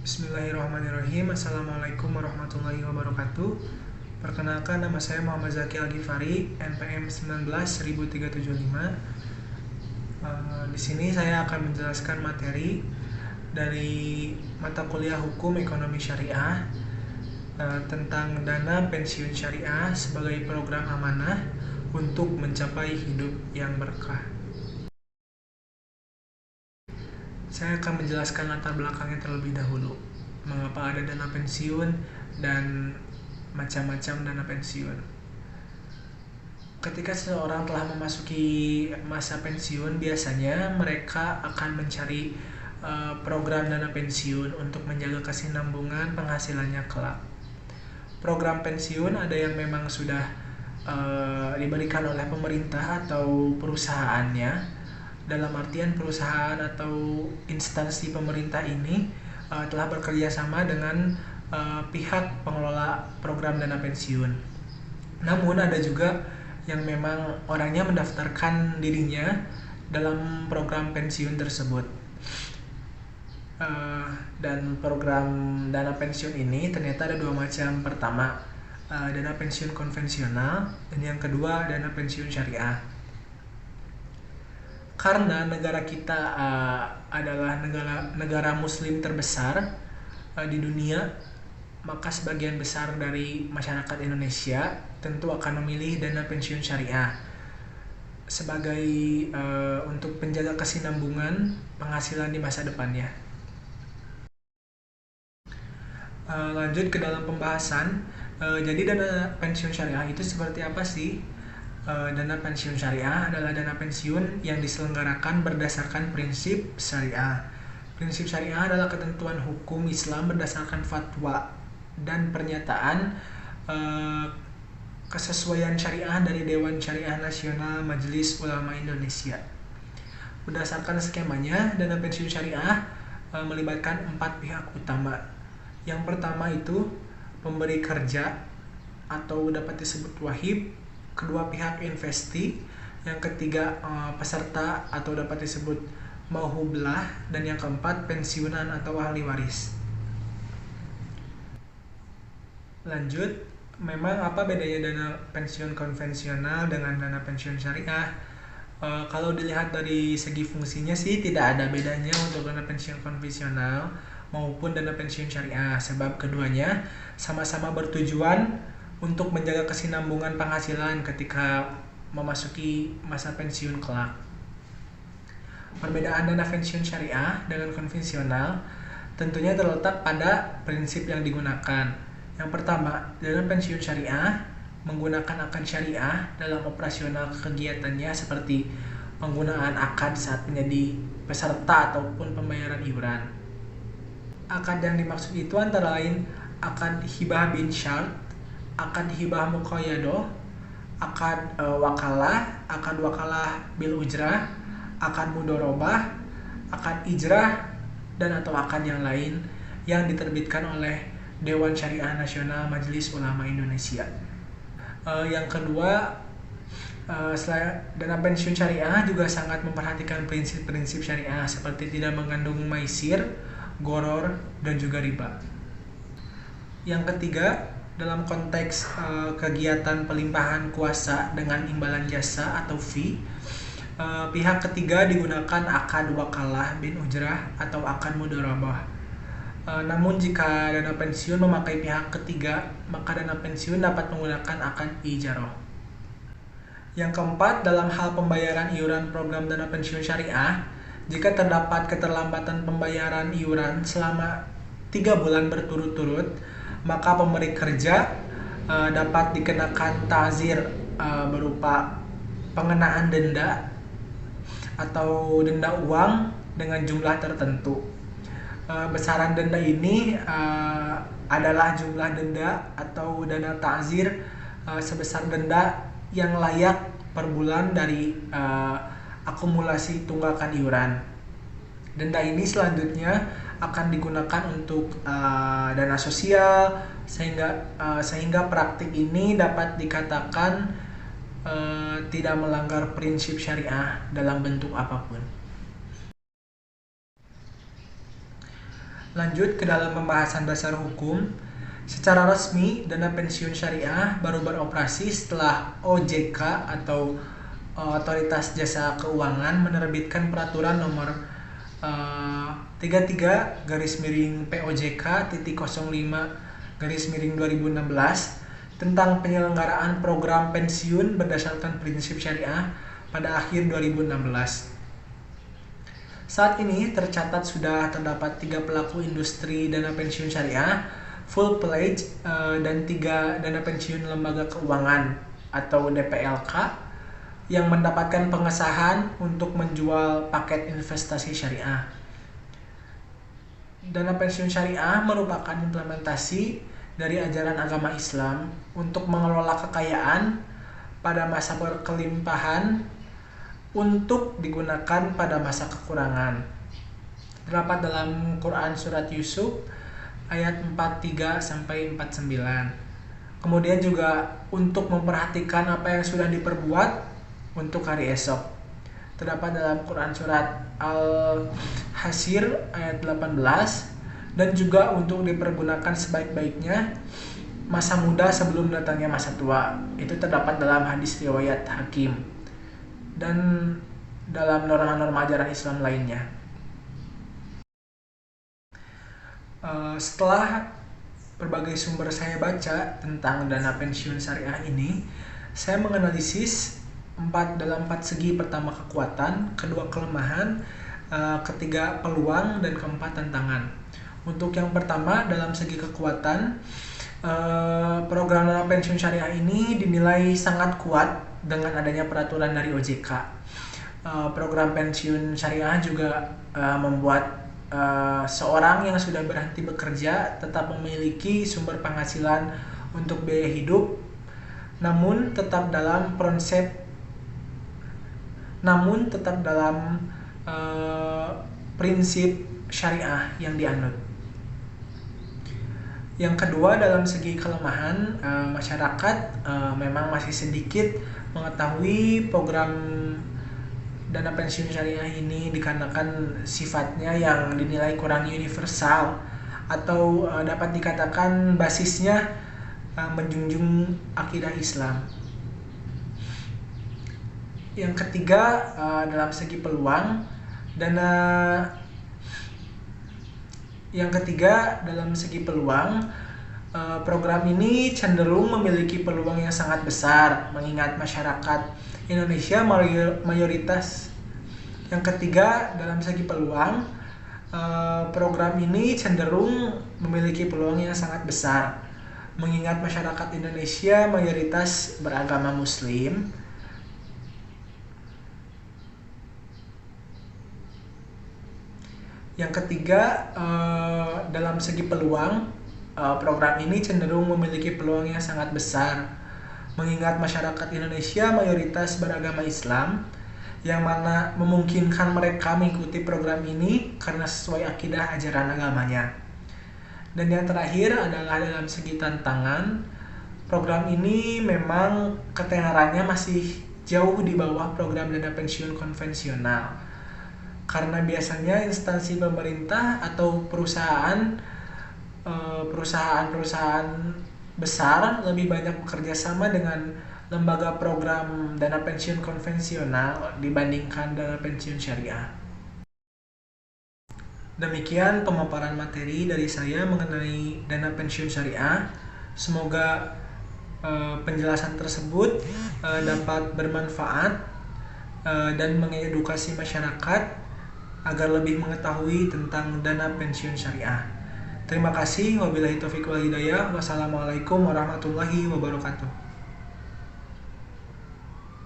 Bismillahirrahmanirrahim. Assalamualaikum warahmatullahi wabarakatuh. Perkenalkan, nama saya Muhammad Zaki Al-Ghifari, NPM 19.375. Di sini saya akan menjelaskan materi dari mata kuliah Hukum Ekonomi Syariah tentang dana pensiun syariah sebagai program amanah untuk mencapai hidup yang berkah. Saya akan menjelaskan latar belakangnya terlebih dahulu. Mengapa ada dana pensiun dan macam-macam dana pensiun. Ketika seseorang telah memasuki masa pensiun, biasanya mereka akan mencari program dana pensiun untuk menjaga kesinambungan penghasilannya kelak. Program pensiun ada yang memang sudah diberikan oleh pemerintah atau perusahaannya. Dalam artian perusahaan atau instansi pemerintah ini telah bekerja sama dengan pihak pengelola program dana pensiun. Namun ada juga yang memang orangnya mendaftarkan dirinya dalam program pensiun tersebut. Dan program dana pensiun ini ternyata ada dua macam. Pertama, dana pensiun konvensional, dan yang kedua dana pensiun syariah. Karena negara kita adalah negara muslim terbesar di dunia, maka sebagian besar dari masyarakat Indonesia tentu akan memilih dana pensiun syariah sebagai untuk menjaga kesinambungan penghasilan di masa depannya. Lanjut ke dalam pembahasan. Jadi dana pensiun syariah itu seperti apa sih? Dana pensiun syariah adalah dana pensiun yang diselenggarakan berdasarkan prinsip syariah. Prinsip syariah adalah ketentuan hukum Islam berdasarkan fatwa dan pernyataan kesesuaian syariah dari Dewan Syariah Nasional Majelis Ulama Indonesia. Berdasarkan skemanya, dana pensiun syariah melibatkan 4 pihak utama. Yang pertama itu pemberi kerja atau dapat disebut wahib, kedua pihak investi, yang ketiga peserta atau dapat disebut mauhublah, dan yang keempat pensiunan atau ahli waris. Lanjut, memang apa bedanya dana pensiun konvensional dengan dana pensiun syariah? Kalau dilihat dari segi fungsinya sih tidak ada bedanya untuk dana pensiun konvensional maupun dana pensiun syariah, sebab keduanya sama-sama bertujuan untuk menjaga kesinambungan penghasilan ketika memasuki masa pensiun kelak. Perbedaan dana pensiun syariah dengan konvensional tentunya terletak pada prinsip yang digunakan. Yang pertama, dana pensiun syariah menggunakan akad syariah dalam operasional kegiatannya seperti penggunaan akad saat menjadi peserta ataupun pembayaran iuran. Akad yang dimaksud itu antara lain akad hibah bin syart, akad hibah muqayyadah, akad wakalah bil ujrah, akad mudorobah, akad ijrah, dan atau akad yang lain yang diterbitkan oleh Dewan Syariah Nasional Majelis Ulama Indonesia. Yang kedua, dana pensiun syariah juga sangat memperhatikan prinsip-prinsip syariah seperti tidak mengandung maisir, goror, dan juga riba. Yang ketiga, dalam konteks kegiatan pelimpahan kuasa dengan imbalan jasa atau fee, pihak ketiga digunakan akad wakalah bin ujrah atau akad mudharabah. Namun jika dana pensiun memakai pihak ketiga, maka dana pensiun dapat menggunakan akad ijarah. Yang keempat, dalam hal pembayaran iuran program dana pensiun syariah, jika terdapat keterlambatan pembayaran iuran selama 3 bulan berturut-turut, maka pemberi kerja dapat dikenakan ta'zir berupa pengenaan denda atau denda uang dengan jumlah tertentu. Besaran denda ini adalah jumlah denda atau dana ta'zir sebesar denda yang layak per bulan dari akumulasi tunggakan iuran. Denda ini selanjutnya akan digunakan untuk dana sosial sehingga praktik ini dapat dikatakan tidak melanggar prinsip syariah dalam bentuk apapun. Lanjut ke dalam pembahasan dasar hukum. Secara resmi, dana pensiun syariah baru beroperasi setelah OJK atau Otoritas Jasa Keuangan menerbitkan peraturan nomor 33 garis miring POJK titik 05 garis miring 2016 tentang penyelenggaraan program pensiun berdasarkan prinsip syariah pada akhir 2016. Saat ini tercatat sudah terdapat 3 pelaku industri dana pensiun syariah, full pledge, dan 3 dana pensiun lembaga keuangan atau DPLK yang mendapatkan pengesahan untuk menjual paket investasi syariah. Dana pensiun syariah merupakan implementasi dari ajaran agama Islam untuk mengelola kekayaan pada masa berkelimpahan untuk digunakan pada masa kekurangan. Terdapat dalam Quran Surat Yusuf ayat 43 sampai 49. Kemudian juga untuk memperhatikan apa yang sudah diperbuat untuk hari esok. Terdapat dalam Quran Surat Al-Hasyr ayat 18. Dan juga untuk dipergunakan sebaik-baiknya masa muda sebelum datangnya masa tua. Itu terdapat dalam hadis riwayat Hakim dan dalam norma-norma ajaran Islam lainnya. Setelah berbagai sumber saya baca tentang dana pensiun syariah ini, saya menganalisis dalam 4 segi. Pertama, kekuatan, kedua, kelemahan, ketiga, peluang, dan keempat, tantangan. Untuk yang pertama, dalam segi kekuatan, program dana pensiun syariah ini dinilai sangat kuat dengan adanya peraturan dari OJK. Program pensiun syariah juga membuat seorang yang sudah berhenti bekerja tetap memiliki sumber penghasilan untuk biaya hidup, namun tetap dalam prinsip syariah yang dianut. Yang kedua, dalam segi kelemahan, masyarakat memang masih sedikit mengetahui program dana pensiun syariah ini dikarenakan sifatnya yang dinilai kurang universal atau dapat dikatakan basisnya menjunjung akidah Islam. Yang ketiga, dalam segi peluang, program ini cenderung memiliki peluang yang sangat besar mengingat masyarakat Indonesia mayoritas. Yang ketiga, dalam segi peluang, program ini cenderung memiliki peluang yang sangat besar mengingat masyarakat Indonesia mayoritas beragama Muslim. Yang ketiga, dalam segi peluang, program ini cenderung memiliki peluang yang sangat besar mengingat masyarakat Indonesia mayoritas beragama Islam, yang mana memungkinkan mereka mengikuti program ini karena sesuai akidah ajaran agamanya. Dan yang terakhir adalah dalam segi tantangan, program ini memang ketenarannya masih jauh di bawah program dana pensiun konvensional. Karena biasanya instansi pemerintah atau perusahaan besar lebih banyak bekerja sama dengan lembaga program dana pensiun konvensional dibandingkan dana pensiun syariah. Demikian pemaparan materi dari saya mengenai dana pensiun syariah. Semoga penjelasan tersebut dapat bermanfaat dan mengedukasi masyarakat agar lebih mengetahui tentang dana pensiun syariah. Terima kasih. Wabillahi taufiq wal hidayah. Wassalamualaikum warahmatullahi wabarakatuh.